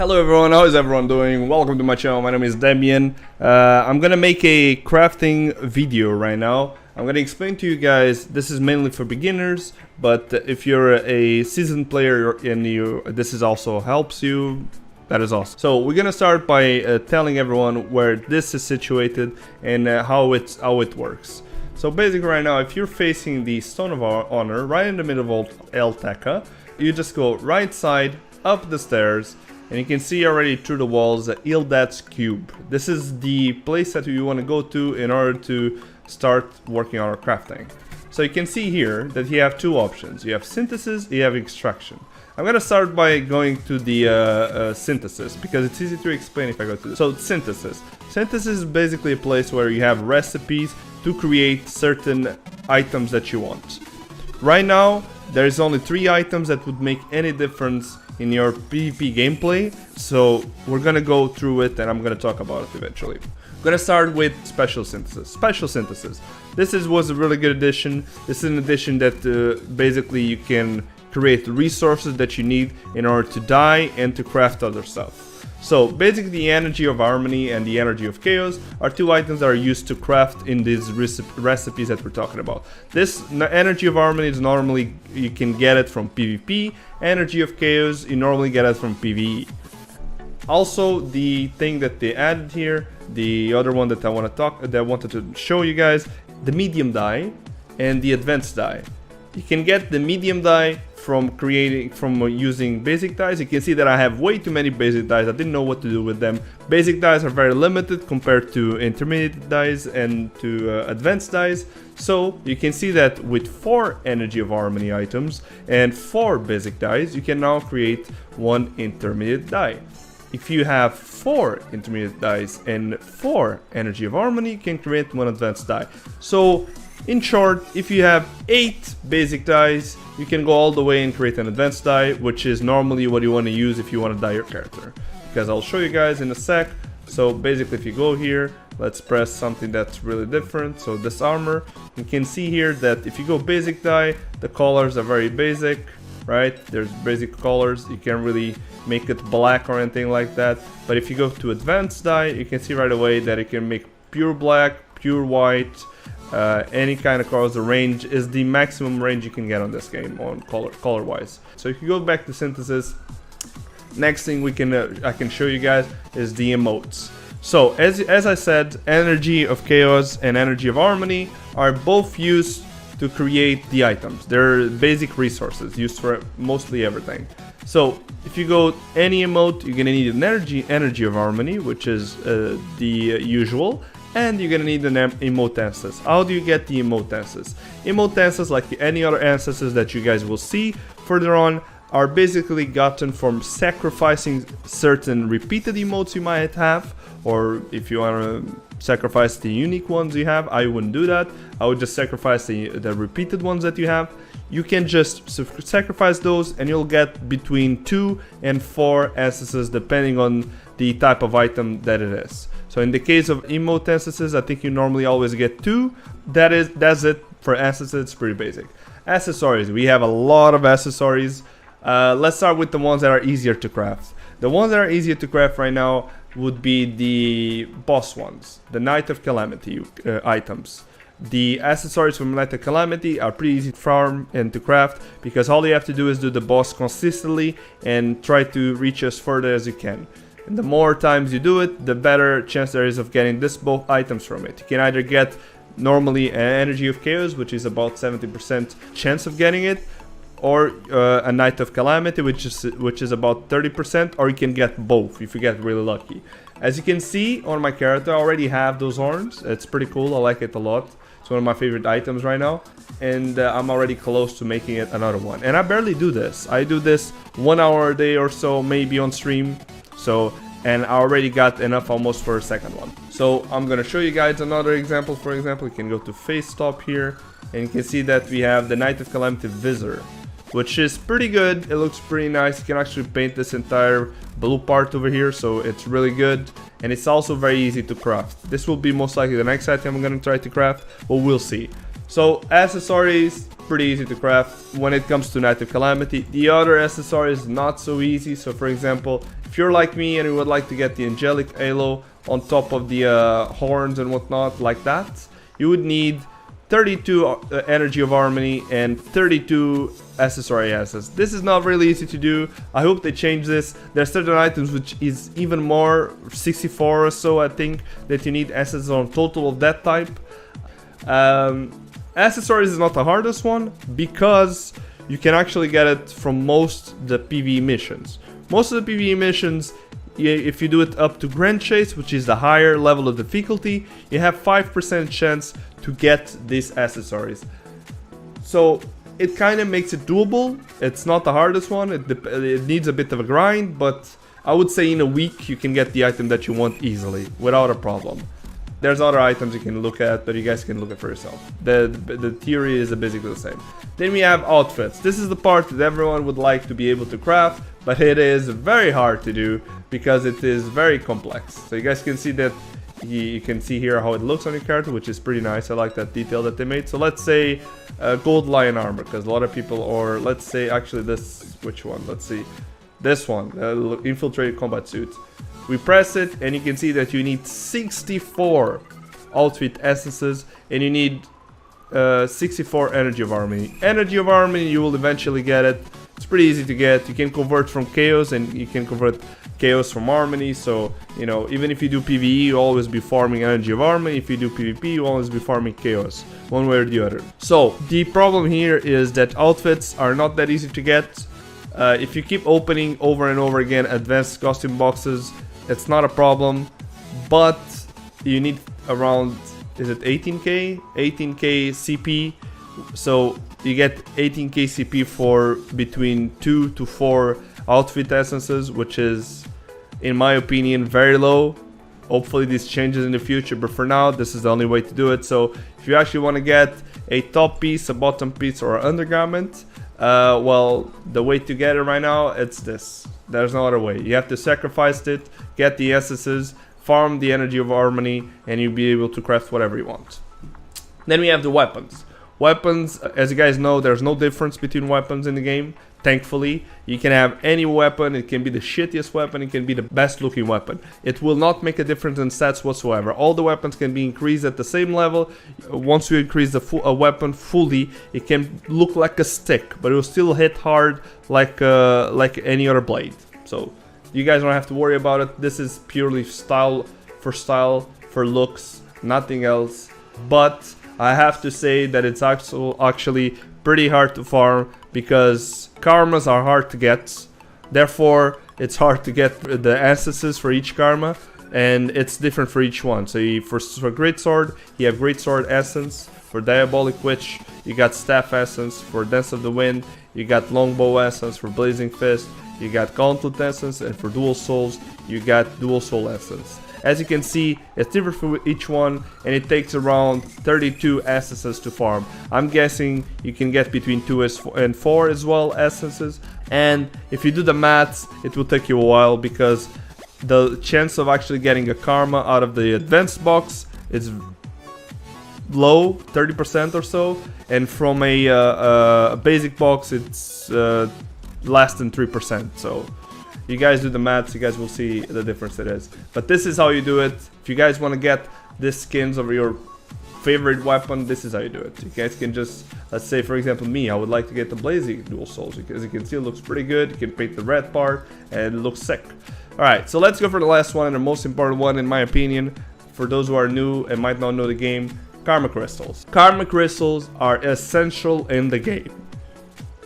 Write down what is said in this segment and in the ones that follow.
Hello everyone, how is everyone doing? Welcome to my channel, my name is Demian. I'm gonna make a crafting video right now. I'm gonna explain to you guys, this is mainly for beginners, but if you're a seasoned player and this is also helps you, that is awesome. So we're gonna start by telling everyone where this is situated and how it works. So basically right now, if you're facing the Stone of Honor, right in the middle of El Teca, you just go right side, up the stairs, and you can see already through the walls Ildad's Cube. This is the place that you want to go to in order to start working on our crafting. So you can see here that you have two options. You have synthesis, you have extraction. I'm gonna start by going to the synthesis because it's easy to explain if I go to this. So synthesis. Synthesis is basically a place where you have recipes to create certain items that you want. Right now, there's only 3 items that would make any difference in your PvP gameplay, so we're gonna go through it and I'm gonna talk about it eventually. I'm gonna start with special synthesis. Special synthesis. This was a really good addition. This is an addition that basically you can create resources that you need in order to dye and to craft other stuff. So basically the energy of harmony and the energy of chaos are 2 items that are used to craft in these recipes that we're talking about. This energy of harmony is normally, you can get it from PvP. Energy of chaos, you normally get it from PvE. Also, the thing that they added here, the other one that I wanted to show you guys, the medium dye and the advanced dye. You can get the medium dye from using basic dyes. You can see that I have way too many basic dyes. I didn't know what to do with them. Basic dyes are very limited compared to intermediate dyes and to advanced dyes. So you can see that with 4 energy of harmony items and 4 basic dyes, you can now create 1 intermediate dye. If you have 4 intermediate dyes and 4 energy of harmony, you can create 1 advanced dye. So in short, if you have 8 basic dyes, you can go all the way and create an advanced dye, which is normally what you want to use if you want to dye your character. Because I'll show you guys in a sec. So basically if you go here, let's press something that's really different. So this armor, you can see here that if you go basic dye, the colors are very basic, right? There's basic colors, you can't really make it black or anything like that. But if you go to advanced dye, you can see right away that it can make pure black, pure white, any kind of colors. The range is the maximum range you can get on this game on color wise. So if you go back to synthesis, next thing I can show you guys is the emotes. So as I said, energy of chaos and energy of harmony are both used to create the items. They're basic resources used for mostly everything. So if you go any emote, you're gonna need an energy of harmony, which is the usual. And you're gonna need an emote ancestor. How do you get the emote ancestors? Emote ancestors, like any other ancestors that you guys will see further on, are basically gotten from sacrificing certain repeated emotes you might have, or if you want to sacrifice the unique ones you have, I wouldn't do that. I would just sacrifice the repeated ones that you have. You can just sacrifice those and you'll get between 2 and 4 ancestors depending on the type of item that it is. So in the case of emote ancestors, I think you normally always get 2. That's it for ancestors. It's pretty basic. Accessories, we have a lot of accessories. Let's start with the ones that are easier to craft. The ones that are easier to craft right now would be the boss ones, the Night of Calamity items. The accessories from Night of Calamity are pretty easy to farm and to craft because all you have to do is do the boss consistently and try to reach as further as you can. And the more times you do it, the better chance there is of getting both items from it. You can either get normally an Energy of Chaos, which is about 70% chance of getting it, or a Night of Calamity, which is about 30%, or you can get both if you get really lucky. As you can see on my character, I already have those horns. It's pretty cool, I like it a lot. It's one of my favorite items right now, and I'm already close to making it another one. And I barely do this. I do this 1 hour a day or so, maybe on stream. So, and I already got enough almost for a second one. So I'm gonna show you guys another example. For example, you can go to face top here, and you can see that we have the Night of Calamity Visor, which is pretty good. It looks pretty nice. You can actually paint this entire blue part over here, so it's really good. And it's also very easy to craft. This will be most likely the next item I'm gonna try to craft, but we'll see. So accessories, pretty easy to craft when it comes to Night of Calamity. The other accessories not so easy. So for example, if you're like me and you would like to get the angelic halo on top of the horns and whatnot like that, you would need 32 energy of harmony and 32 accessory assets. This is not really easy to do. I hope they change this. There are certain items which is even more, 64 or so I think, that you need assets on total of that type. Accessories is not the hardest one because you can actually get it from most the PvE missions. Most of the PvE missions, if you do it up to Grand Chase, which is the higher level of difficulty, you have 5% chance to get these accessories. So it kind of makes it doable. It's not the hardest one. It needs a bit of a grind, but I would say in a week you can get the item that you want easily without a problem. There's other items you can look at, but you guys can look at for yourself. The theory is basically the same. Then we have outfits. This is the part that everyone would like to be able to craft, but it is very hard to do because it is very complex. So you guys can see that you can see here how it looks on your character, which is pretty nice. I like that detail that they made. So let's say gold lion armor, because a lot of people, or let's say actually this, which one? Let's see, this one, infiltrated combat suit. We press it and you can see that you need 64 outfit essences and you need 64 energy of harmony. Energy of harmony, you will eventually get it. It's pretty easy to get. You can convert from chaos and you can convert chaos from harmony. So, you know, even if you do PvE, you always be farming energy of harmony. If you do PvP, you always be farming chaos, one way or the other. So the problem here is that outfits are not that easy to get. If you keep opening over and over again advanced costume boxes, it's not a problem, but you need around, is it 18k? 18k CP. So you get 18k CP for between 2 to 4 outfit essences, which is, in my opinion, very low. Hopefully this changes in the future, but for now this is the only way to do it. So if you actually want to get a top piece, a bottom piece, or an undergarment, well, the way to get it right now, it's this. There's no other way. You have to sacrifice it, get the essences, farm the energy of harmony, and you'll be able to craft whatever you want. Then we have the weapons. Weapons, as you guys know, there's no difference between weapons in the game. Thankfully, you can have any weapon. It can be the shittiest weapon, it can be the best looking weapon. It will not make a difference in stats whatsoever. All the weapons can be increased at the same level. Once you increase a weapon fully, it can look like a stick, but it will still hit hard like any other blade. So you guys don't have to worry about it. This is purely style, for looks, nothing else. But I have to say that it's actually pretty hard to farm because karmas are hard to get. Therefore, it's hard to get the essences for each karma, and it's different for each one. So for Great Sword, you have Great Sword essence. For Diabolic Witch, you got Staff essence. For Dance of the Wind, you got Longbow essence. For Blazing Fist, you got Gauntlet essence, and for Dual Souls, you got Dual Soul essence. As you can see, it's different for each one, and it takes around 32 essences to farm. I'm guessing you can get between 2 and 4 as well essences, and if you do the maths, it will take you a while because the chance of actually getting a karma out of the advanced box is low, 30% or so, and from a basic box it's less than 3%. So you guys do the maths, you guys will see the difference it is. But this is how you do it. If you guys want to get the skins of your favorite weapon, this is how you do it. You guys can just, let's say for example me, I would like to get the Blazing Dual Souls because you can see it looks pretty good. You can paint the red part and it looks sick. Alright, so let's go for the last one and the most important one in my opinion. For those who are new and might not know the game, Karma Crystals. Karma Crystals are essential in the game.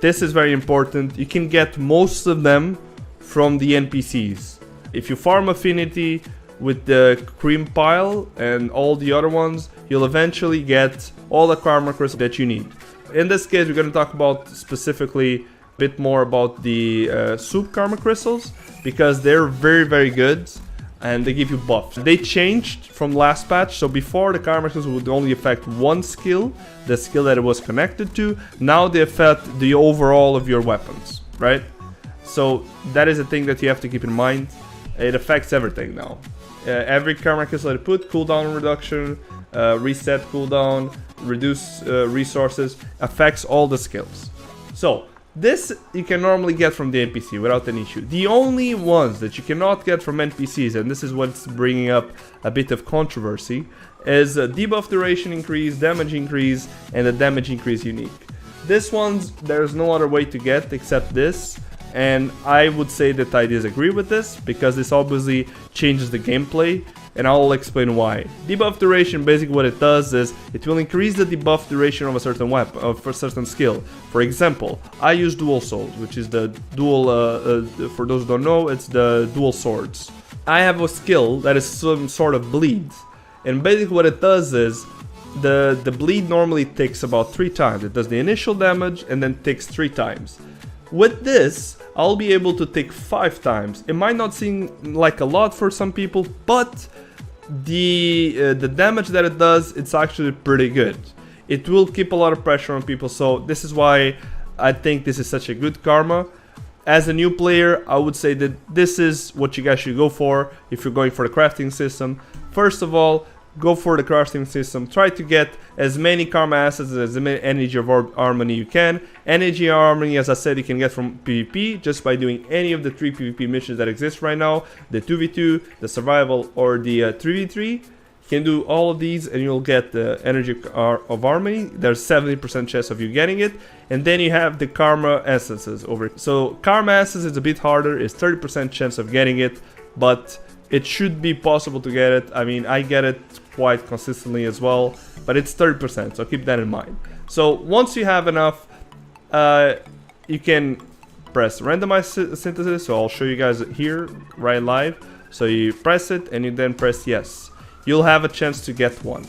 This is very important. You can get most of them from the NPCs. If you farm affinity with the cream pile and all the other ones, you'll eventually get all the karma crystals that you need. In this case, we're going to talk about specifically a bit more about the soup karma crystals because they're very good and they give you buffs. They changed from last patch, so before the karma crystals would only affect one skill, the skill that it was connected to. Now they affect the overall of your weapons, right? So that is a thing that you have to keep in mind. It affects everything now. Every karma crystal that you put, cooldown reduction, reset cooldown, reduce resources, affects all the skills. So this you can normally get from the NPC without an issue. The only ones that you cannot get from NPCs, and this is what's bringing up a bit of controversy, is debuff duration increase, damage increase, and the damage increase unique. This one's there's no other way to get except this, and I would say that I disagree with this because this obviously changes the gameplay, and I'll explain why. Debuff duration, basically what it does is it will increase the debuff duration of a certain weapon, of a certain skill. For example, I use dual souls, which is the dual, for those who don't know, it's the dual swords. I have a skill that is some sort of bleed, and basically what it does is the bleed normally takes about 3 times. It does the initial damage and then takes 3 times. With this, I'll be able to take 5 times. It might not seem like a lot for some people, but the damage that it does, it's actually pretty good. It will keep a lot of pressure on people, so this is why I think this is such a good karma. As a new player, I would say that this is what you guys should go for if you're going for the crafting system. First of all, go for the crafting system. Try to get as many karma assets, as many energy of harmony you can. Energy of harmony, as I said, you can get from PvP just by doing any of the 3 PvP missions that exist right now. The 2v2, the survival, or the 3v3. You can do all of these and you'll get the energy of harmony. There's 70% chance of you getting it. And then you have the karma essences over it. So karma essence is a bit harder. It's 30% chance of getting it, but it should be possible to get it. I mean, I get it quite consistently as well, but it's 30%, so keep that in mind. So once you have enough, you can press randomize synthesis. So I'll show you guys here right live. So you press it and you then press yes. You'll have a chance to get one.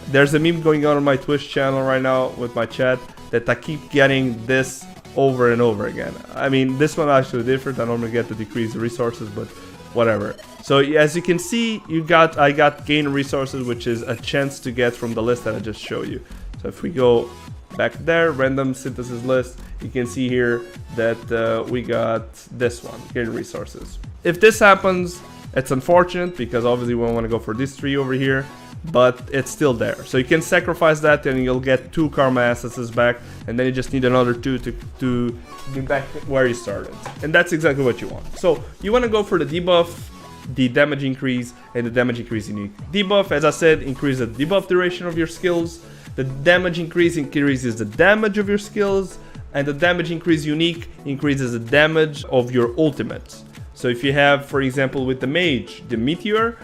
There's a meme going on my Twitch channel right now with my chat that I keep getting this over and over again. I mean, this one actually different. I normally get to decrease the resources, but whatever. So as you can see, I got gain resources, which is a chance to get from the list that I just showed you. So if we go back there, random synthesis list, you can see here that we got this one, gain resources. If this happens, it's unfortunate because obviously we want to go for this 3 over here, but it's still there. So you can sacrifice that and you'll get 2 karma assets back, and then you just need another 2 to be back where you started. And that's exactly what you want. So you want to go for the debuff, the damage increase, and the damage increase unique. Debuff, as I said, increases the debuff duration of your skills. The damage increase increases the damage of your skills, and the damage increase unique increases the damage of your ultimates. So if you have, for example, with the mage, the meteor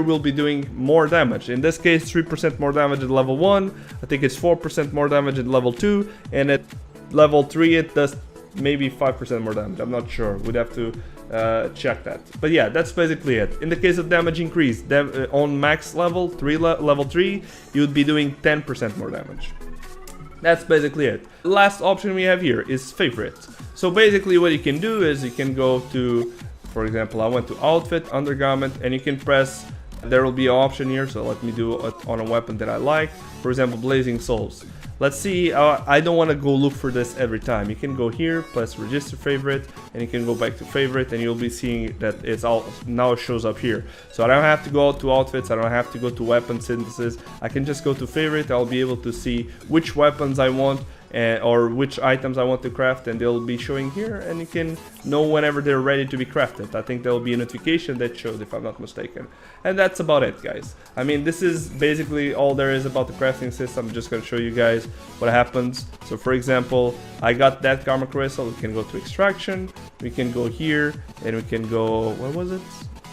will be doing more damage. In this case, 3% more damage at level 1. I think it's 4% more damage at level 2. And at level 3, it does maybe 5% more damage. I'm not sure. We'd have to check that. But yeah, that's basically it. In the case of damage increase, on max level 3, you would be doing 10% more damage. That's basically it. The last option we have here is favorite. So basically what you can do is you can go to, for example, I went to outfit, undergarment, and you can press, there will be an option here, so let me do it on a weapon that I like. For example, blazing souls. Let's see, I don't want to go look for this every time. You can go here, press register favorite, and you can go back to favorite, and you'll be seeing that it's all, now it shows up here. So I don't have to go to outfits, I don't have to go to weapon synthesis. I can just go to favorite, I'll be able to see which weapons I want, or which items I want to craft, and they'll be showing here, and you can know whenever they're ready to be crafted. I think there will be a notification that shows, if I'm not mistaken. And that's about it, guys. I mean, this is basically all there is about the crafting system. I'm just going to show you guys what happens. So for example, I got that karma crystal. We can go to extraction, we can go here, and we can go, what was it?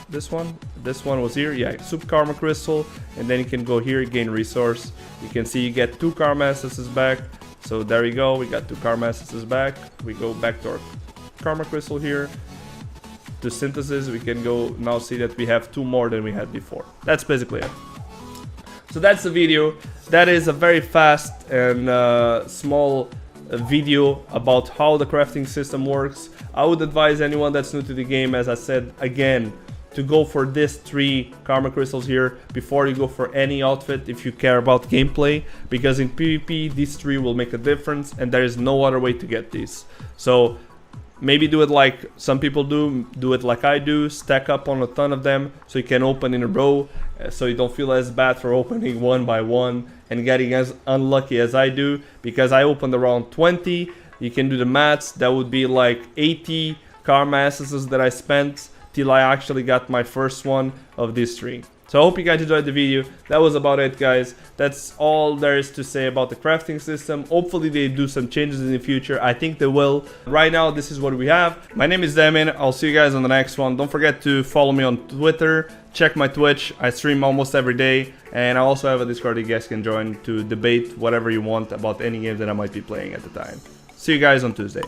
This one was here, yeah, soup karma crystal, and then you can go here, gain resource. You can see you get 2 karma essences back. So there you go, we got 2 karma essences back. We go back to our karma crystal here. To synthesis, we can go now see that we have 2 more than we had before. That's basically it. So that's the video. That is a very fast and small video about how the crafting system works. I would advise anyone that's new to the game, as I said again, to go for this 3 karma crystals here before you go for any outfit if you care about gameplay, because in PvP these 3 will make a difference and there is no other way to get these. So maybe do it like some people do it like I do, stack up on a ton of them so you can open in a row, so you don't feel as bad for opening one by one and getting as unlucky as I do, because I opened around 20. You can do the maths. That would be like 80 karma essences that I spent till I actually got my first one of this tree. So I hope you guys enjoyed the video. That was about it, guys. That's all there is to say about the crafting system. Hopefully they do some changes in the future. I think they will. Right now, this is what we have. My name is Damien. I'll see you guys on the next one. Don't forget to follow me on Twitter. Check my Twitch. I stream almost every day. And I also have a Discord you guys can join to debate whatever you want about any games that I might be playing at the time. See you guys on Tuesday.